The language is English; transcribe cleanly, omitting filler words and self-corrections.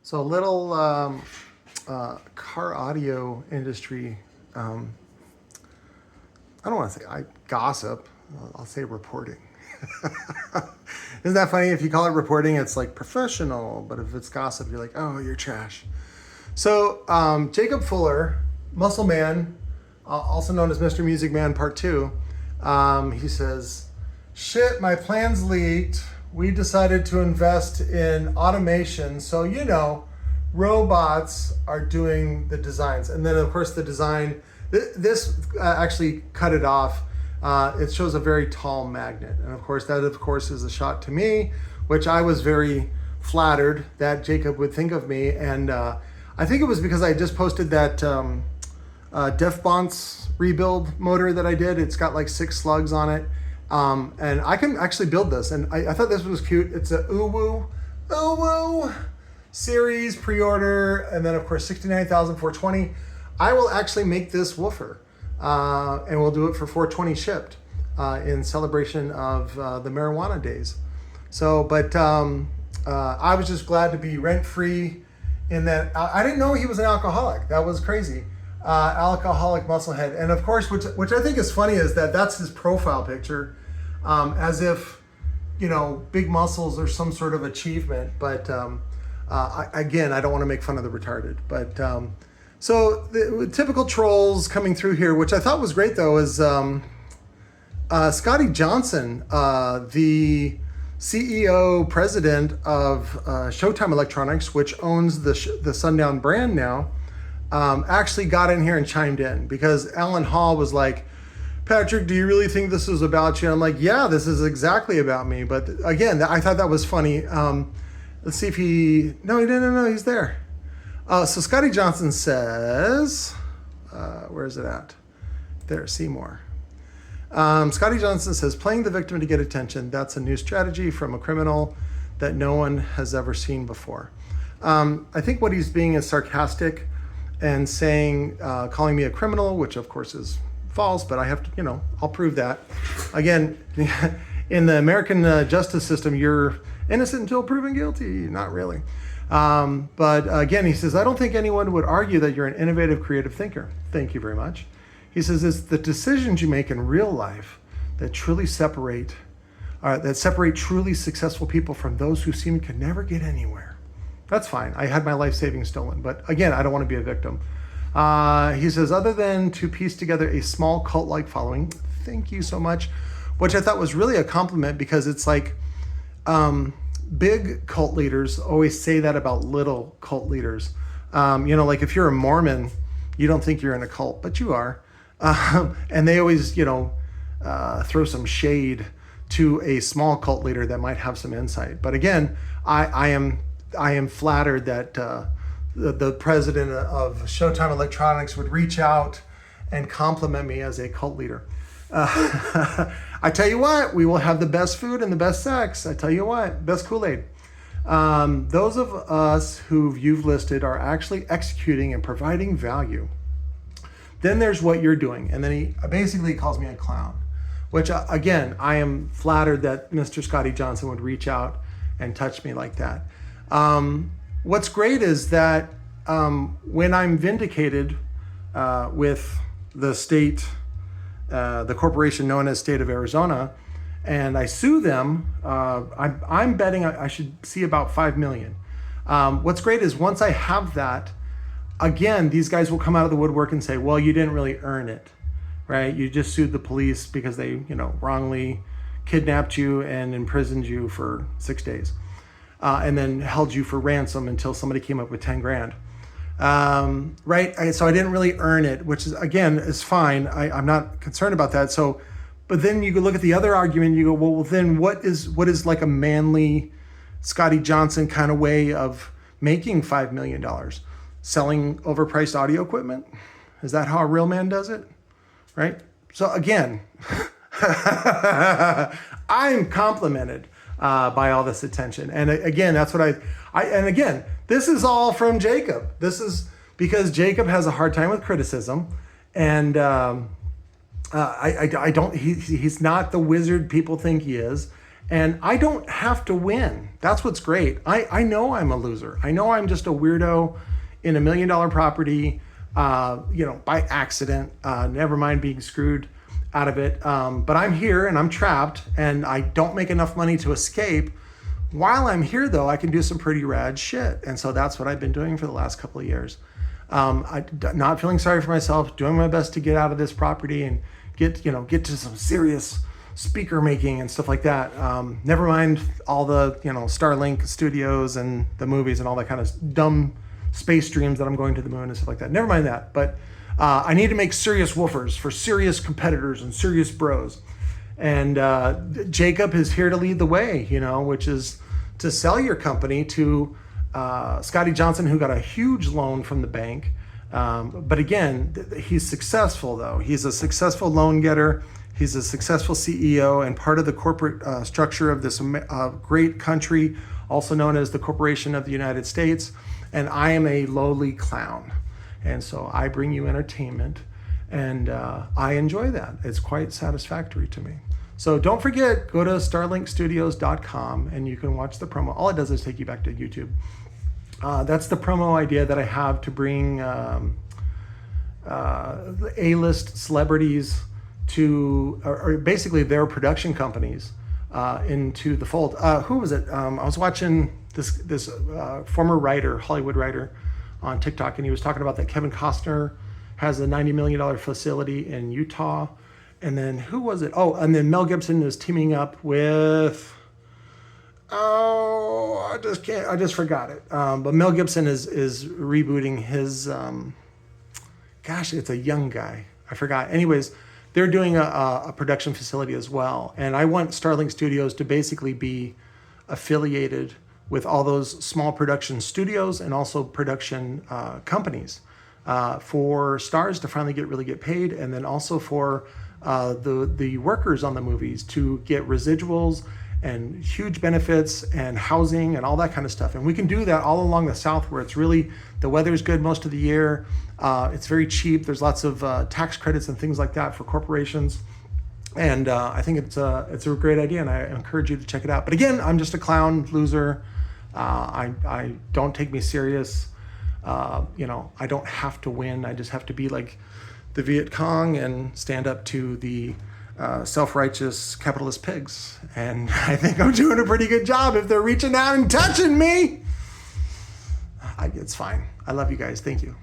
So a little car audio industry, I don't want to say gossip, I'll say reporting. Isn't that funny? If you call it reporting, it's like professional, but if it's gossip, you're like, oh, you're trash. So Jacob Fuller, Muscle Man, also known as Mr. Music Man Part 2, he says, shit, my plans leaked. We decided to invest in automation. So, you know, robots are doing the designs. And then, of course, the design, this actually cut it off. It shows a very tall magnet. And, of course, that, of course, is a shot to me, which I was very flattered that Jacob would think of me. And I think it was because I just posted that Def Bonds rebuild motor that I did. It's got like 6 slugs on it. And I can actually build this, and I thought this was cute. It's a UWU series pre-order, and then of course 69,420. I will actually make this woofer, and we'll do it for 420 shipped in celebration of the marijuana days. So, but I was just glad to be rent-free in that. I didn't know he was an alcoholic. That was crazy. Alcoholic musclehead, and of course, which I think is funny, is that that's his profile picture, as if, you know, big muscles are some sort of achievement. But again, I don't want to make fun of the retarded. But so the typical trolls coming through here, which I thought was great though, is Scotty Johnson, the CEO president of Showtime Electronics, which owns the Sundown brand now. Actually got in here and chimed in because Alan Hall was like, Patrick, do you really think this is about you? And I'm like, yeah, this is exactly about me. But again, I thought that was funny. Let's see if no, he's there. So Scotty Johnson says, where is it at? There, Seymour. Scotty Johnson says, playing the victim to get attention. That's a new strategy from a criminal that no one has ever seen before. I think what he's being is sarcastic and saying, calling me a criminal, which of course is false, but I have to, you know, I'll prove that. Again, in the American justice system, you're innocent until proven guilty. Not really. But again, he says, I don't think anyone would argue that you're an innovative, creative thinker. Thank you very much. He says, it's the decisions you make in real life that truly separate truly successful people from those who seem to never get anywhere. That's fine. I had my life savings stolen, but again, I don't want to be a victim. He says, other than to piece together a small cult-like following, thank you so much, which I thought was really a compliment, because it's like big cult leaders always say that about little cult leaders. You know, like if you're a Mormon, you don't think you're in a cult, but you are. And they always, you know, throw some shade to a small cult leader that might have some insight. But again, I am flattered that the president of Showtime Electronics would reach out and compliment me as a cult leader. I tell you what, we will have the best food and the best sex. I tell you what, best Kool-Aid. Those of us who you've listed are actually executing and providing value. Then there's what you're doing. And then he basically calls me a clown, which again, I am flattered that Mr. Scotty Johnson would reach out and touch me like that. What's great is that when I'm vindicated with the state, the corporation known as State of Arizona, and I sue them, I'm betting I should see about $5 million. What's great is once I have that, again, these guys will come out of the woodwork and say, well, you didn't really earn it, right? You just sued the police because they, you know, wrongly kidnapped you and imprisoned you for 6 days. And then held you for ransom until somebody came up with 10 grand. Right? So I didn't really earn it, which is, again, is fine. I'm not concerned about that. So, but then you could look at the other argument, you go, well, then what is like a manly Scotty Johnson kind of way of making $5 million? Selling overpriced audio equipment? Is that how a real man does it? Right? So again, I'm complimented by all this attention. And again, that's what and again, this is all from Jacob. This is because Jacob has a hard time with criticism, and I don't, he's not the wizard people think he is. And I don't have to win. That's what's great. I know I'm a loser. I know I'm just a weirdo in $1 million property, by accident, never mind being screwed out of it. But I'm here and I'm trapped and I don't make enough money to escape. While I'm here though, I can do some pretty rad shit. And so that's what I've been doing for the last couple of years. Not feeling sorry for myself, doing my best to get out of this property and get to some serious speaker making and stuff like that. Never mind all the, Starlink Studios and the movies and all that kind of dumb space dreams that I'm going to the moon and stuff like that. Never mind that. But I need to make serious woofers for serious competitors and serious bros. And Jacob is here to lead the way, which is to sell your company to Scotty Johnson, who got a huge loan from the bank. But again, he's successful though. He's a successful loan getter. He's a successful CEO and part of the corporate structure of this great country, also known as the Corporation of the United States. And I am a lowly clown. And so I bring you entertainment and I enjoy that. It's quite satisfactory to me. So don't forget, go to starlinkstudios.com and you can watch the promo. All it does is take you back to YouTube. That's the promo idea that I have to bring A-list celebrities to, or basically their production companies into the fold. Who was it? I was watching this former writer, Hollywood writer on TikTok, and he was talking about that Kevin Costner has a $90 million facility in Utah. And then who was it? Oh, and then Mel Gibson is teaming up with, I just forgot it. But Mel Gibson is rebooting his, it's a young guy. I forgot. Anyways, they're doing a production facility as well. And I want Starlink Studios to basically be affiliated with all those small production studios and also production companies for stars to finally really get paid. And then also for the workers on the movies to get residuals and huge benefits and housing and all that kind of stuff. And we can do that all along the South where it's really, the weather's good most of the year. It's very cheap. There's lots of tax credits and things like that for corporations. And I think it's a great idea and I encourage you to check it out. But again, I'm just a clown loser. I don't take me serious. I don't have to win. I just have to be like the Viet Cong and stand up to the self-righteous capitalist pigs. And I think I'm doing a pretty good job if they're reaching out and touching me. It's fine. I love you guys. Thank you.